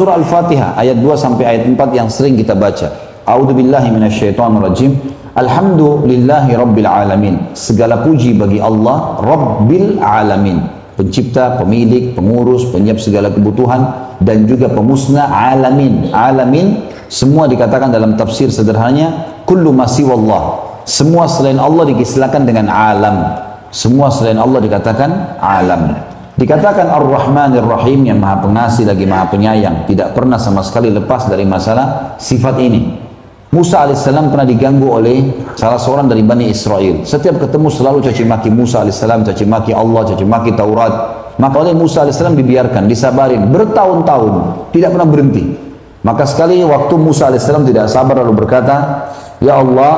surah Al-Fatihah ayat 2 sampai ayat 4 yang sering kita baca. A'udzubillahi minasyaitonirrajim. Alhamdulillahi rabbil alamin. Segala puji bagi Allah Rabbil alamin, pencipta, pemilik, pengurus, penyiap segala kebutuhan dan juga pemusnah alamin. Alamin semua dikatakan dalam tafsir sederhananya kullu ma siwallah. Semua selain Allah dikisahkan dengan alam. Semua selain Allah dikatakan alam. Dikatakan Ar-Rahmanir Rahim, yang maha pengasih lagi maha penyayang, tidak pernah sama sekali lepas dari masalah sifat ini. Musa alaihissalam pernah diganggu oleh salah seorang dari Bani Israel. Setiap ketemu selalu caci maki Musa alaihissalam, caci maki Allah, caci maki Taurat. Maka oleh Musa alaihissalam dibiarkan, disabarin bertahun-tahun, tidak pernah berhenti. Maka sekali waktu Musa alaihissalam tidak sabar lalu berkata, ya Allah,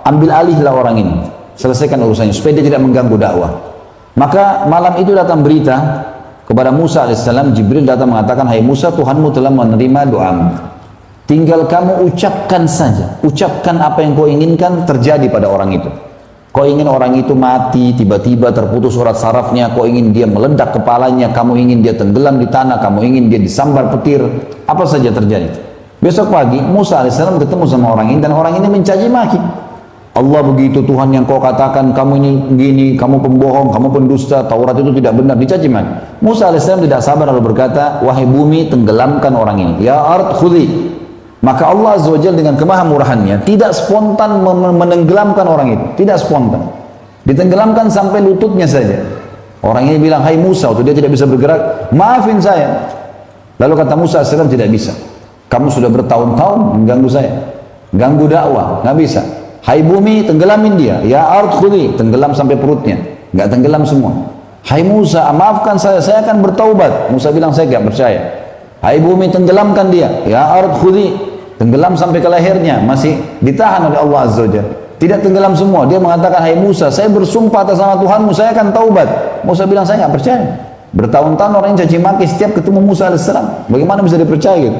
ambil alihlah orang ini, selesaikan urusannya supaya dia tidak mengganggu dakwah. Maka malam itu datang berita kepada Musa alaihissalam, Jibril datang mengatakan, hai Musa, Tuhanmu telah menerima doamu. Tinggal kamu ucapkan saja, ucapkan apa yang kau inginkan terjadi pada orang itu. Kau ingin orang itu mati, tiba-tiba terputus urat sarafnya, kau ingin dia meledak kepalanya, kamu ingin dia tenggelam di tanah, kamu ingin dia disambar petir, apa saja terjadi. Besok pagi Musa alaihissalam ketemu sama orang ini dan orang ini mencaci maki. Allah begitu, Tuhan yang kau katakan, kamu ini begini, kamu pembohong, kamu pendusta, Taurat itu tidak benar, dicaci maki. Musa alaihissalam tidak sabar lalu berkata, wahai bumi, tenggelamkan orang ini. Ya ard khudhi. Maka Allah Azza wa Jalla dengan kemahamurahannya tidak spontan menenggelamkan orang itu, tidak spontan. Ditenggelamkan sampai lututnya saja. Orang ini bilang, hai Musa, waktu dia tidak bisa bergerak, maafin saya. Lalu kata Musa alaihissalam, tidak bisa. Kamu sudah bertahun-tahun mengganggu saya, ganggu dakwah, nggak bisa. Hai bumi, tenggelamin dia. Ya ard khudhi, tenggelam sampai perutnya, nggak tenggelam semua. Hai Musa, maafkan saya akan bertaubat. Musa bilang, saya nggak percaya. Hai bumi, tenggelamkan dia. Ya ard khudhi, tenggelam sampai ke lehernya, masih ditahan oleh Allah Azza wa Jalla. Tidak tenggelam semua. Dia mengatakan, hai Musa, saya bersumpah atas nama Tuhanmu, saya akan taubat. Musa bilang, saya nggak percaya. Bertahun-tahun orang yang caci maki setiap ketemu Musa alaihissalam, bagaimana bisa dipercaya gitu?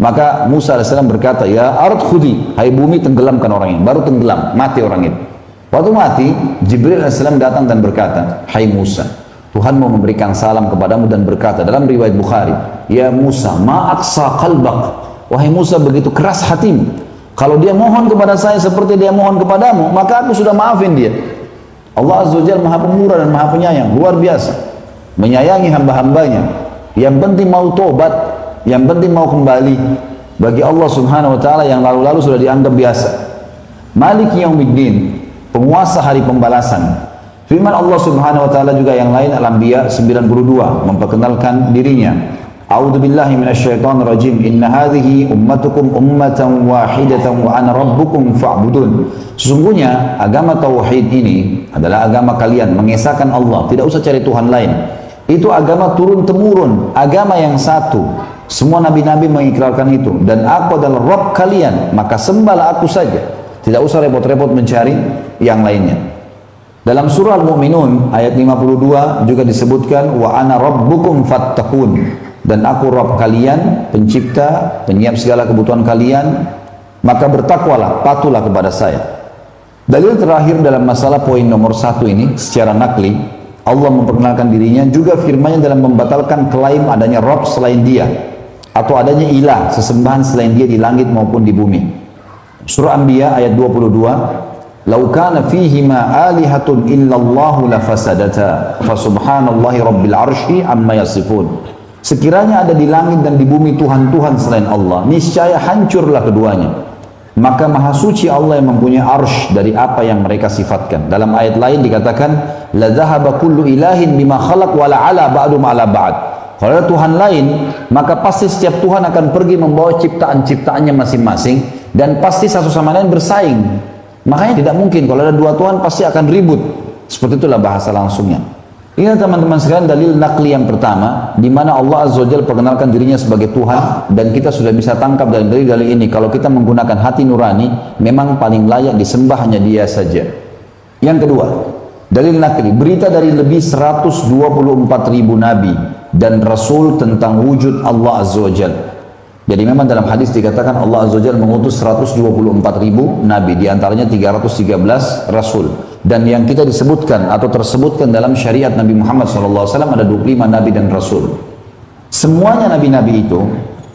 Maka Musa alaihissalam berkata, ya ard khudhi, hai bumi, tenggelamkan orang ini. Baru tenggelam, mati orang itu. Waktu mati, Jibril alaihissalam datang dan berkata, hai Musa, Tuhan mau memberikan salam kepadamu dan berkata dalam riwayat Bukhari, ya Musa, ma'aksa qalbak. Wahai Musa, begitu keras hatimu. Kalau dia mohon kepada saya seperti dia mohon kepadamu, maka aku sudah maafin dia. Allah Azza wa Jalla maha pemurah dan maha penyayang, luar biasa. Menyayangi hamba-hambanya. Yang penting mau tobat, yang penting mau kembali. Bagi Allah Subhanahu wa ta'ala yang lalu-lalu sudah dianggap biasa. Maliki yaumiddin, penguasa hari pembalasan. Firman Allah Subhanahu wa ta'ala juga yang lain, Al-Anbiya 92, memperkenalkan dirinya. A'udzu billahi minasyaitonir rajim. Inna hadhihi ummatukum ummatan wahidatan wa ana rabbukum fa'budun. Sesungguhnya agama tauhid ini adalah agama kalian, mengesahkan Allah, tidak usah cari Tuhan lain. Itu agama turun temurun, agama yang satu. Semua nabi-nabi mengikrarkan itu, dan aku adalah Rabb kalian, maka sembahlah aku saja. Tidak usah repot-repot mencari yang lainnya. Dalam surah Al-Mu'minun ayat 52 juga disebutkan wa ana rabbukum fattaqun. Dan aku Rabb kalian, pencipta, penyiap segala kebutuhan kalian, maka bertakwalah, patuhlah kepada saya. Dalil terakhir dalam masalah poin nomor 1 ini, secara nakli, Allah memperkenalkan dirinya, juga firman-Nya dalam membatalkan klaim adanya Rabb selain dia, atau adanya ilah, sesembahan selain dia di langit maupun di bumi. Surah Anbiya ayat 22, "Lau kana fihima alihatun illallahu lafasadata, fa subhanallahi rabbil arsy amma yasifun." Sekiranya ada di langit dan di bumi Tuhan-Tuhan selain Allah, niscaya hancurlah keduanya. Maka maha suci Allah yang mempunyai arsh dari apa yang mereka sifatkan. Dalam ayat lain dikatakan, la dhahaba kullu ilahin bima khalaq wa la ala ba'dum ala ba'd. Kalau ada Tuhan lain, maka pasti setiap Tuhan akan pergi membawa ciptaan-ciptaannya masing-masing, dan pasti satu sama lain bersaing. Makanya tidak mungkin kalau ada dua Tuhan pasti akan ribut. Seperti itulah bahasa langsungnya. Ini teman-teman sekalian dalil nakli yang pertama, di mana Allah Azza wa Jalla perkenalkan dirinya sebagai Tuhan, dan kita sudah bisa tangkap dari dalil ini kalau kita menggunakan hati nurani, memang paling layak disembah hanya Dia saja. Yang kedua, dalil nakli, berita dari lebih 124.000 nabi dan rasul tentang wujud Allah Azza wa Jalla. Jadi memang dalam hadis dikatakan Allah Azza wa Jalla mengutus 124.000 nabi, diantaranya 313 rasul. Dan yang kita disebutkan atau tersebutkan dalam syariat Nabi Muhammad SAW ada 25 nabi dan rasul. Semuanya nabi-nabi itu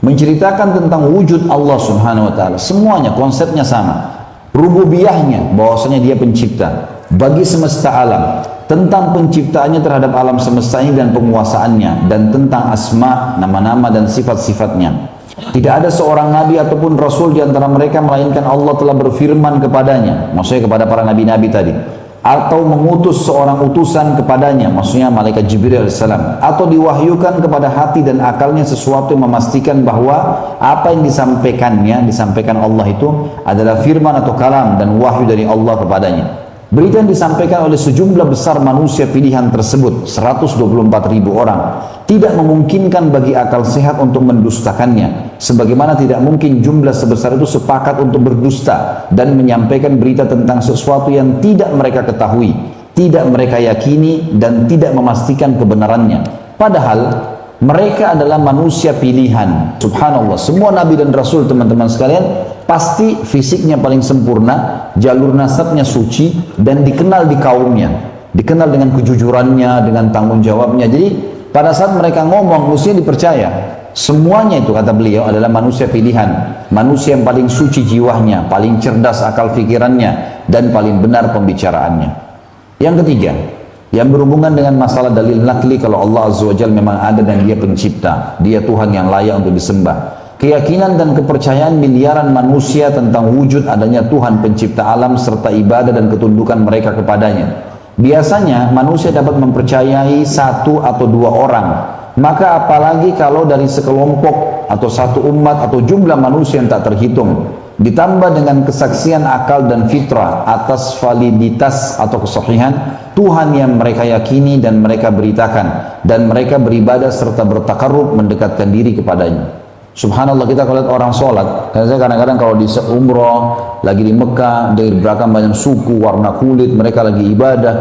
menceritakan tentang wujud Allah Subhanahu wa taala. Semuanya konsepnya sama. Rububiyahnya, bahwasanya dia pencipta bagi semesta alam, tentang penciptaannya terhadap alam semesta ini dan penguasaannya, dan tentang asma, nama-nama dan sifat-sifatnya. Tidak ada seorang nabi ataupun rasul di antara mereka melainkan Allah telah berfirman kepadanya, maksudnya kepada para nabi-nabi tadi, atau mengutus seorang utusan kepadanya, maksudnya malaikat Jibril alaihissalam, atau diwahyukan kepada hati dan akalnya sesuatu yang memastikan bahwa apa yang disampaikan Allah itu adalah firman atau kalam dan wahyu dari Allah kepadanya. Berita yang disampaikan oleh sejumlah besar manusia pilihan tersebut, 124.000 orang, tidak memungkinkan bagi akal sehat untuk mendustakannya. Sebagaimana tidak mungkin jumlah sebesar itu sepakat untuk berdusta dan menyampaikan berita tentang sesuatu yang tidak mereka ketahui, tidak mereka yakini, dan tidak memastikan kebenarannya. Padahal mereka adalah manusia pilihan. Subhanallah, semua nabi dan rasul teman-teman sekalian pasti fisiknya paling sempurna, jalur nasabnya suci, dan dikenal di kaumnya, dikenal dengan kejujurannya, dengan tanggung jawabnya. Jadi pada saat mereka ngomong mesti dipercaya. Semuanya itu, kata beliau, adalah manusia pilihan, manusia yang paling suci jiwanya, paling cerdas akal fikirannya, dan paling benar pembicaraannya. Yang ketiga, yang berhubungan dengan masalah dalil nakli kalau Allah Azza wa Jalla memang ada dan dia pencipta, dia Tuhan yang layak untuk disembah. Keyakinan dan kepercayaan miliaran manusia tentang wujud adanya Tuhan pencipta alam serta ibadah dan ketundukan mereka kepadanya. Biasanya manusia dapat mempercayai satu atau dua orang, maka apalagi kalau dari sekelompok atau satu umat atau jumlah manusia yang tak terhitung, ditambah dengan kesaksian akal dan fitrah atas validitas atau kesahihan Tuhan yang mereka yakini dan mereka beritakan, dan mereka beribadah serta bertakarrub mendekatkan diri kepadanya. Subhanallah, kita kalau lihat orang sholat, karena saya kadang-kadang kalau di umroh, lagi di Mekah, dari belakang banyak suku, warna kulit, mereka lagi ibadah.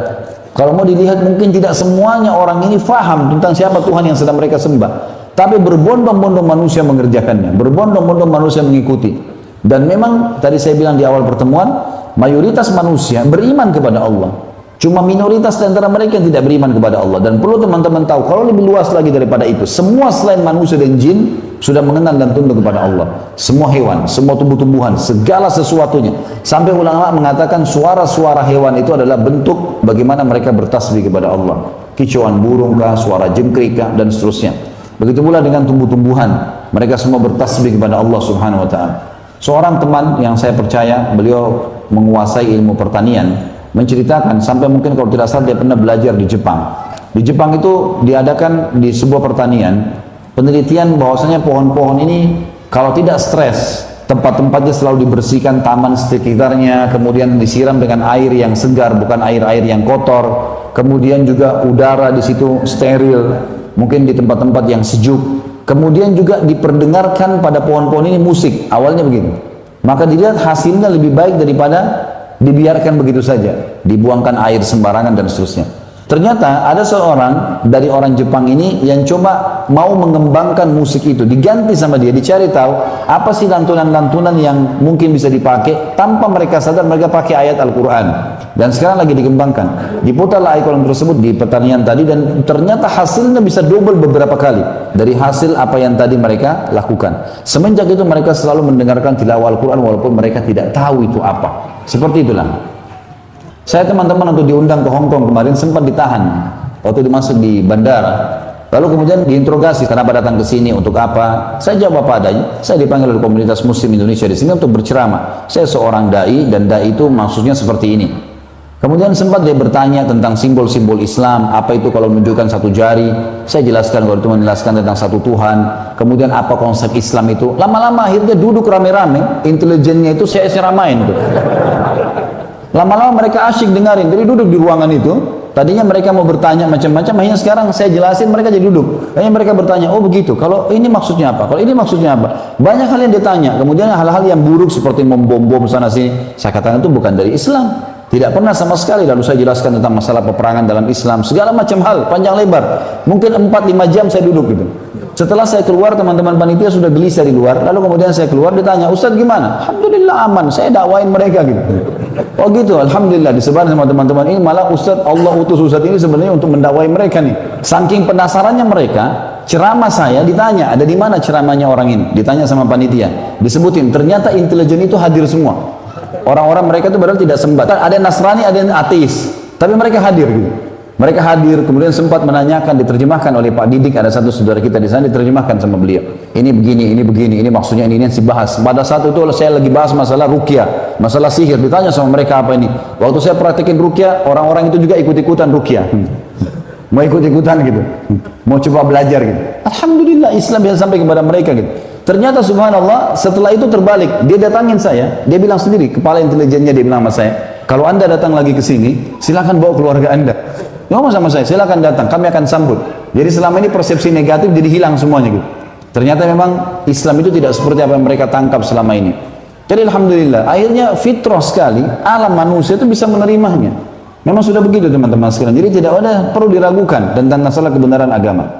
Kalau mau dilihat mungkin tidak semuanya orang ini faham tentang siapa Tuhan yang sedang mereka sembah. Tapi berbondong-bondong manusia mengerjakannya, berbondong-bondong manusia mengikuti. Dan memang tadi saya bilang di awal pertemuan, mayoritas manusia beriman kepada Allah. Cuma minoritas di antara mereka yang tidak beriman kepada Allah. Dan perlu teman-teman tahu, kalau lebih luas lagi daripada itu, semua selain manusia dan jin sudah mengenal dan tunduk kepada Allah. Semua hewan, semua tumbuh-tumbuhan, segala sesuatunya. Sampai ulama mengatakan suara-suara hewan itu adalah bentuk bagaimana mereka bertasbih kepada Allah. Kicauan burung kah, suara jengkrik kah, dan seterusnya. Begitu pula dengan tumbuh-tumbuhan, mereka semua bertasbih kepada Allah Subhanahu wa taala. Seorang teman yang saya percaya, beliau menguasai ilmu pertanian, menceritakan sampai mungkin kalau tidak salah dia pernah belajar di Jepang. Di Jepang itu diadakan di sebuah pertanian penelitian bahwasanya pohon-pohon ini kalau tidak stres, tempat-tempatnya selalu dibersihkan, taman sekitarnya, kemudian disiram dengan air yang segar, bukan air-air yang kotor. Kemudian juga udara di situ steril, mungkin di tempat-tempat yang sejuk. Kemudian juga diperdengarkan pada pohon-pohon ini musik, awalnya begitu. Maka dilihat hasilnya lebih baik daripada dibiarkan begitu saja, dibuangkan air sembarangan dan seterusnya. Ternyata ada seorang dari orang Jepang ini yang coba mau mengembangkan musik itu, diganti sama dia, dicari tahu apa sih lantunan-lantunan yang mungkin bisa dipakai, tanpa mereka sadar mereka pakai ayat Al-Quran. Dan sekarang lagi dikembangkan, diputarlah iklan tersebut di pertanian tadi, dan ternyata hasilnya bisa double beberapa kali dari hasil apa yang tadi mereka lakukan. Semenjak itu mereka selalu mendengarkan tilawah Al-Quran walaupun mereka tidak tahu itu apa. Seperti itulah. Saya teman-teman untuk diundang ke Hong Kong kemarin sempat ditahan waktu dimasuk di bandara. Lalu kemudian diinterogasi, kenapa datang ke sini, untuk apa? Saya jawab apa adanya. Saya dipanggil oleh komunitas Muslim Indonesia di sini untuk berceramah. Saya seorang dai, dan dai itu maksudnya seperti ini. Kemudian sempat dia bertanya tentang simbol-simbol Islam, apa itu kalau menunjukkan satu jari. Saya jelaskan kalau itu menjelaskan tentang satu Tuhan. Kemudian apa konsep Islam itu. Lama-lama akhirnya duduk rame-rame, intelijennya itu saya ceramain tuh. Lama-lama mereka asyik dengarin, jadi duduk di ruangan itu. Tadinya mereka mau bertanya macam-macam, akhirnya sekarang saya jelasin mereka jadi duduk. Akhirnya mereka bertanya, oh begitu, kalau ini maksudnya apa? Kalau ini maksudnya apa? Banyak hal yang ditanya, kemudian hal-hal yang buruk seperti membom-bom sana sini. Saya katakan itu bukan dari Islam. Tidak pernah sama sekali. Lalu saya jelaskan tentang masalah peperangan dalam Islam, segala macam hal, panjang lebar. Mungkin 4-5 jam saya duduk gitu. Setelah saya keluar, teman-teman panitia sudah gelisah di luar. Lalu kemudian saya keluar, ditanya, Ustaz gimana? Alhamdulillah aman, saya dakwain mereka gitu. Oh gitu, Alhamdulillah disebar sama teman-teman ini, malah Ustadz, Allah utus Ustadz ini sebenarnya untuk mendakwai mereka nih. Saking penasarannya mereka, ceramah saya ditanya, ada di mana ceramahnya orang ini? Ditanya sama panitia, disebutin, ternyata intelijen itu hadir semua. Orang-orang mereka itu padahal tidak sembat. Ada Nasrani, ada yang ateis, tapi mereka hadir gitu. Mereka hadir, kemudian sempat menanyakan, diterjemahkan oleh Pak Didik, ada satu saudara kita di sana, diterjemahkan sama beliau. Ini begini, ini maksudnya ini dibahas. Pada saat itu saya lagi bahas masalah ruqyah, masalah sihir, ditanya sama mereka apa ini. Waktu saya praktekin ruqyah, orang-orang itu juga ikut-ikutan ruqyah. Mau ikut-ikutan gitu, mau coba belajar gitu. Alhamdulillah Islam yang sampai kepada mereka gitu. Ternyata subhanallah setelah itu terbalik, dia datangin saya, dia bilang sendiri, kepala intelijennya dia bilang sama saya, kalau anda datang lagi ke sini, silakan bawa keluarga anda. Ngomong sama saya, silakan datang, kami akan sambut. Jadi selama ini persepsi negatif jadi hilang semuanya gitu. Ternyata memang Islam itu tidak seperti apa yang mereka tangkap selama ini. Jadi alhamdulillah, akhirnya fitrah sekali, alam manusia itu bisa menerimanya. Memang sudah begitu teman-teman sekalian. Jadi tidak ada perlu diragukan tentang masalah kebenaran agama.